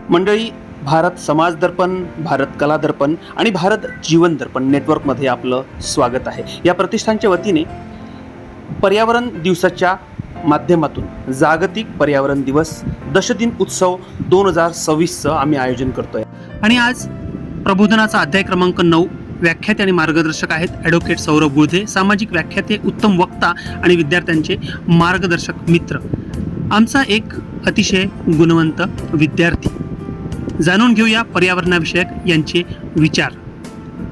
मंडळी, भारत समाज दर्पण, भारत कला दर्पण आणि भारत जीवन दर्पण नेटवर्कमध्ये आपलं स्वागत आहे. या प्रतिष्ठानच्या वतीने पर्यावरण दिवसाच्या माध्यमातून जागतिक पर्यावरण दिवस दशदिन उत्सव 2026चं आम्ही आयोजन करतोय. आणि आज प्रबोधनाचा अध्याय क्रमांक 9 व्याख्याते आणि मार्गदर्शक आहेत ॲडव्होकेट सौरभ गुळधे, सामाजिक व्याख्याते, उत्तम वक्ता आणि विद्यार्थ्यांचे मार्गदर्शक मित्र. आमचा एक अतिशय गुणवंत विद्यार्थी. जाणून घेऊया पर्यावरणाविषयक यांचे विचार.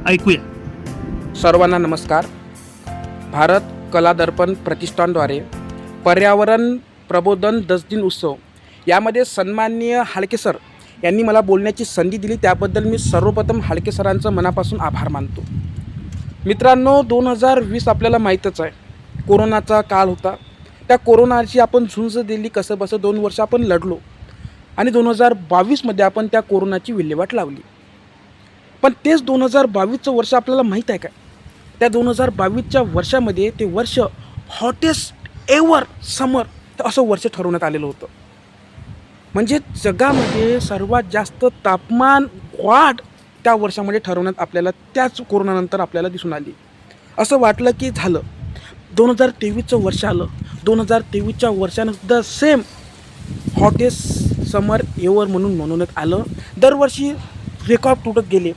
ऐकूया. सर्वांना नमस्कार. भारत कला दर्पण प्रतिष्ठानद्वारे पर्यावरण प्रबोधन 10 दिन उत्सव यामध्ये सन्माननीय हाळके सर यांनी मला बोलण्याची संधी दिली, त्याबद्दल मी सर्वप्रथम हाळके सरांचं मनापासून आभार मानतो. मित्रांनो, 2020 आपल्याला माहीतच आहे, कोरोनाचा काळ होता. त्या कोरोनाची आपण झुंज दिली, कसं बसं 2 वर्ष आपण लढलो आणि 2022मध्ये आपण त्या कोरोनाची विल्हेवाट लावली. पण तेच 2022चं वर्ष आपल्याला माहीत आहे काय? त्या 2022च्या वर्षामध्ये ते वर्ष हॉटेस्ट एव्हर समर असं वर्ष ठरवण्यात आलेलं होतं. म्हणजे जगामध्ये सर्वात जास्त तापमान वाढ त्या वर्षामध्ये ठरवण्यात आपल्याला त्याच कोरोनानंतर आपल्याला दिसून आली. असं वाटलं की झालं, 2023चं वर्ष आलं. 2023च्या वर्षानंतर सेम हॉटेस्ट समर एव्हर म्हणून म्हणवण्यात आलं. दरवर्षी रेकॉर्ड तुटत गेले,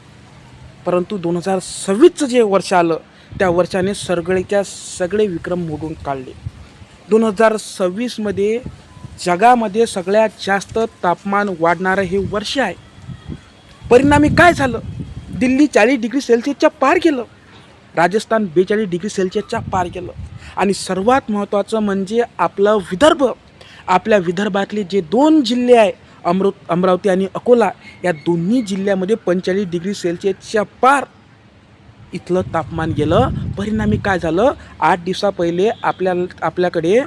परंतु 2026चं जे वर्ष आलं त्या वर्षाने सगळे विक्रम मोडून काढले. 2026मध्ये जगामध्ये सगळ्यात जास्त तापमान वाढणारं हे वर्ष आहे. परिणामी काय झालं? दिल्ली 40 डिग्री सेल्सिअसच्या पार गेलं, राजस्थान 42 डिग्री सेल्सिअसच्या पार गेलं आणि सर्वात महत्त्वाचं म्हणजे आपलं विदर्भ. आपल्या विदर्भातले जे 2 जिल्हे आहे, अमरावती आणि अकोला, या दोन्ही जिल्ह्यामध्ये 45 डिग्री सेल्सिअसच्या पार इथलं तापमान गेलं. परिणामी काय झालं? 8 दिवसा पहिले आपल्याकडे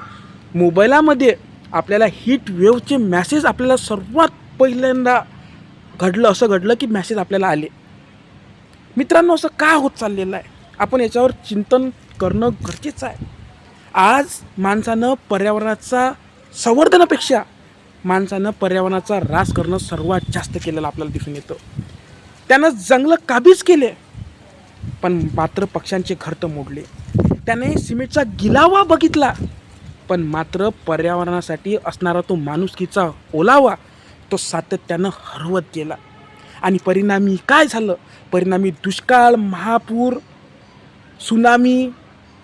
मोबाईलामध्ये आपल्याला हीट वेव्हचे मॅसेज आपल्याला सर्वात पहिल्यांदा असं घडलं की मॅसेज आपल्याला आले. मित्रांनो, असं का होत चाललेलं आहे? आपण याच्यावर चिंतन करणं गरजेचं आहे. आज माणसानं पर्यावरणाचा संवर्धनापेक्षा माणसानं पर्यावरणाचा ऱ्हास करणं सर्वात जास्त केलेलं आपल्याला दिसून येतं. त्यानं जंगलं काबीज केले, पण मात्र पक्ष्यांचे घरटं मोडले. त्याने सिमेंटचा गिलावा बघितला, पण मात्र पर्यावरणासाठी असणारा तो माणुसकीचा ओलावा तो सातत्यानं हरवत गेला. आणि परिणामी काय झालं? परिणामी दुष्काळ, महापूर, सुनामी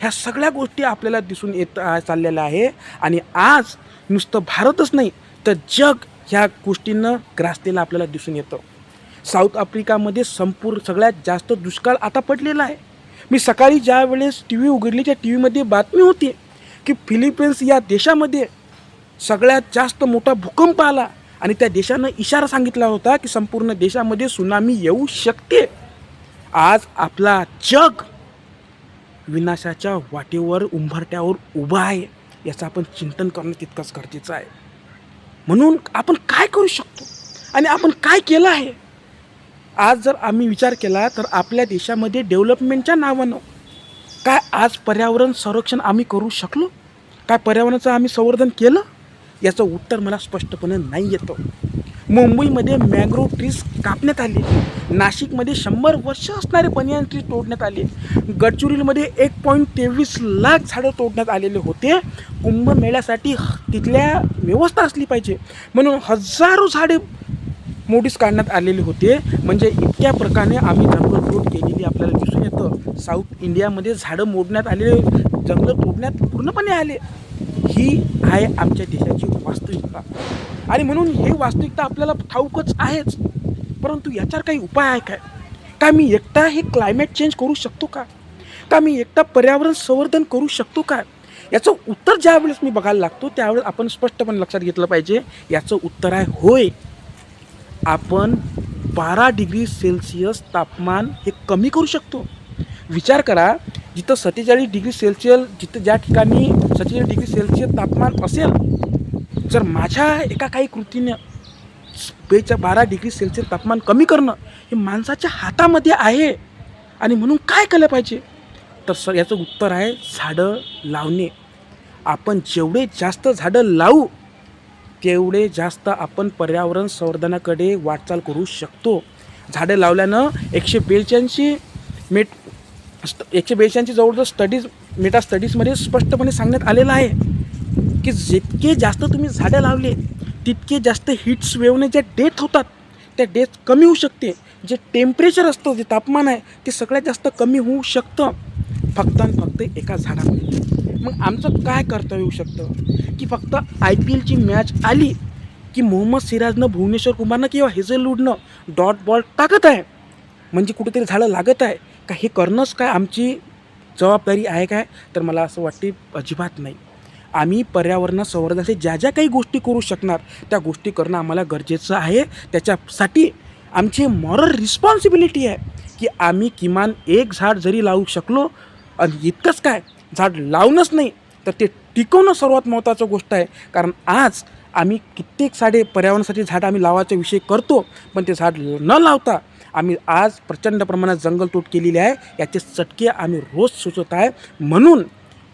ह्या सगळ्या गोष्टी आपल्याला दिसून येत चाललेल्या आहे. आणि आज नुसतं भारतच नाही तर जग ह्या गोष्टींना ग्रासलेलं आपल्याला दिसून येतं. साऊथ आफ्रिकामध्ये सगळ्यात जास्त दुष्काळ आता पडलेला आहे. मी सकाळी ज्या वेळेस टी व्ही उघडली, त्या टी व्हीमध्ये बातमी होती की फिलिपिन्स या देशामध्ये सगळ्यात जास्त मोठा भूकंप आला आणि त्या देशानं इशारा सांगितला होता की संपूर्ण देशामध्ये सुनामी येऊ शकते. आज आपला जग विनाशाच्या वाटेवर, उंबरठ्यावर उभा आहे. याचं आपण चिंतन करणं तितकंच गरजेचं आहे. म्हणून आपण काय करू शकतो आणि आपण काय केलं आहे? आज जर आम्ही विचार केला तर आपल्या देशामध्ये डेव्हलपमेंटच्या नावानं काय आज पर्यावरण संरक्षण आम्ही करू शकलो? काय पर्यावरणाचं आम्ही संवर्धन केलं? याचं उत्तर मला स्पष्टपणे नाही येतं. मुंबईमध्ये मॅंग्रोव्ह ट्रीज कापण्यात आले, नाशिकमध्ये 100 वर्ष असणारे बनियान ट्री तोडण्यात आले, गडचिरोलीमध्ये 1.23 लाख झाडं तोडण्यात आलेले होते. कुंभमेळ्यासाठी तिथल्या व्यवस्था असली पाहिजे म्हणून हजारो झाडे मोडीस काढण्यात आलेले होते. म्हणजे इतक्या प्रकारे आम्ही जंगलतोड केलेली आपल्याला दिसून येतं. साऊथ इंडियामध्ये झाडं मोडण्यात आले, जंगलं तोडण्यात पूर्णपणे आले. ही आहे आमच्या देशाची वास्तविकता. आणि म्हणून हे वास्तविकता आपल्याला ठाऊकच आहेच, परंतु याच्यावर काही उपाय आहे काय? का मी एकटा हे क्लायमेट चेंज करू शकतो का? का मी एकटा पर्यावरण संवर्धन करू शकतो का? याचं उत्तर ज्यावेळेस मी बघायला लागतो त्यावेळेस आपण स्पष्टपणे लक्षात घेतलं पाहिजे. याचं उत्तर आहे होय, आपण 12 डिग्री सेल्सिअस तापमान हे कमी करू शकतो. विचार करा, जिथं 47 डिग्री सेल्सिअस, ज्या ठिकाणी 47 डिग्री सेल्सिअस तापमान असेल, जर माझ्या एका काही कृतीने 12 डिग्री सेल्सिअस तापमान कमी करणं हे माणसाच्या हातामध्ये आहे. आणि म्हणून काय केलं पाहिजे? तर याचं उत्तर आहे झाडं लावणे. आपण जेवढे जास्त झाडं लावू तेवढे जास्त आपण पर्यावरण संवर्धनाकडे वाटचाल करू शकतो. झाडं लावल्यानं 182 जवळजवळ मेटा स्टडीजमध्ये स्पष्टपणे सांगण्यात आलेलं आहे की जितके जास्त तुम्ही झाडं लावले तितके जास्त हीट्स वेव्हने ज्या डेथ होतात त्या डेथ कमी होऊ शकते. जे टेम्परेचर असतं, जे तापमान आहे ते सगळ्यात जास्त कमी होऊ शकतं फक्त आणि फक्त एका झाडामुळे. मग आमचं काय कर्तव्य होऊ शकतं की फक्त IPLची मॅच आली की मोहम्मद सिराजनं, भुवनेश्वर कुमारनं किंवा हेझलवूडनं डॉट बॉल टाकत आहे म्हणजे कुठेतरी झाडं लागत आहे का, हे करणंच काय आमची जबाबदारी आहे काय? तर मला असं वाटते अजिबात नाही. आम्ही पर्यावरण संवर्धनासाठी ज्या ज्या काही गोष्टी करू शकणार त्या गोष्टी करणं आम्हाला गरजेचं आहे. त्याच्यासाठी आमची मॉरल रिस्पॉन्सिबिलिटी आहे की आम्ही किमान एक झाड जरी लावू शकलो, आणि इतकंच काय, झाड लावणंच नाही तर ते टिकवणं सर्वात महत्त्वाचं गोष्ट आहे. कारण आज आम्ही कित्येक सारे पर्यावरणासाठी झाड आम्ही लावायचा विषय करतो, पण ते झाड न लावता आम्ही आज प्रचंड प्रमाणात जंगलतोड केलेली आहे. याचे चटके आम्ही रोज सोसत आहे. म्हणून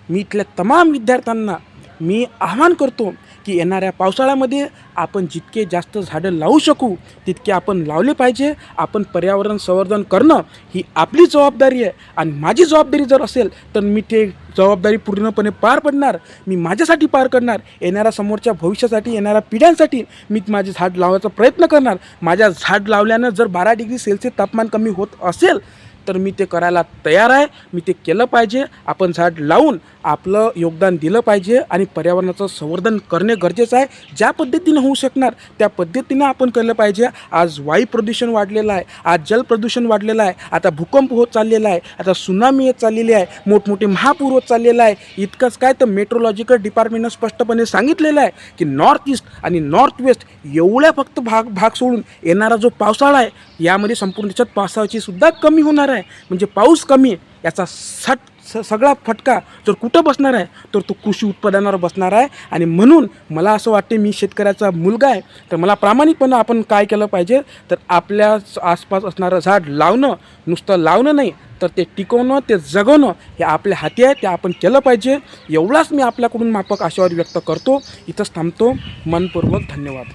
मी इथल्या तमाम विद्यार्थ्यांना मी आवाहन करतो की येणाऱ्या पावसाळ्यामध्ये आपण जितके जास्त झाडं लावू शकू तितके आपण लावले पाहिजे. आपण पर्यावरण संवर्धन करणं ही आपली जबाबदारी आहे आणि माझी जबाबदारी जर असेल तर मी ते जबाबदारी पूर्णपणे पार पडणार. मी माझ्यासाठी पार करणार, येणाऱ्या समोरच्या भविष्यासाठी, येणाऱ्या पिढ्यांसाठी मी माझे झाड लावायचा प्रयत्न करणार. माझ्या झाड लावल्यानं जर 12 डिग्री सेल्सिअस तापमान कमी होत असेल तर मी ते करायला तयार आहे. मी ते केलं पाहिजे. आपण झाड लावून आपलं योगदान दिलं पाहिजे आणि पर्यावरणाचं संवर्धन करणे गरजेचं आहे. ज्या पद्धतीनं होऊ शकणार त्या पद्धतीनं आपण केलं पाहिजे. आज वायू प्रदूषण वाढलेलं आहे, आज जलप्रदूषण वाढलेलं आहे, आता भूकंप होत चाललेला आहे, आता सुनामी येत चाललेली आहे, मोठमोठे महापूर होत चाललेला आहे. इतकंच काय तर मेट्रोलॉजिकल डिपार्टमेंटनं स्पष्टपणे सांगितलेलं आहे की नॉर्थ ईस्ट आणि नॉर्थ वेस्ट एवढ्या फक्त भाग सोडून येणारा जो पावसाळा आहे यामध्ये संपूर्ण देशात पावसाची सुद्धा कमी होणार आहे. म्हणजे पाऊस कमी आहे याचा सगळा फटका जर कुठं बसणार आहे तर तो कृषी उत्पादनावर बसणार आहे. आणि म्हणून मला असं वाटते, मी शेतकऱ्याचा मुलगा आहे तर मला प्रामाणिकपणे आपण काय केलं पाहिजे तर आपल्या आसपास असणारं झाड लावणं, नुसतं लावणं नाही तर ते टिकवणं, ते जगवणं हे आपल्या हाती आहे. ते आपण केलं पाहिजे. एवढाच मी आपल्याकडून माफक आशावाद व्यक्त करतो. इथंच थांबतो. मनपूर्वक धन्यवाद.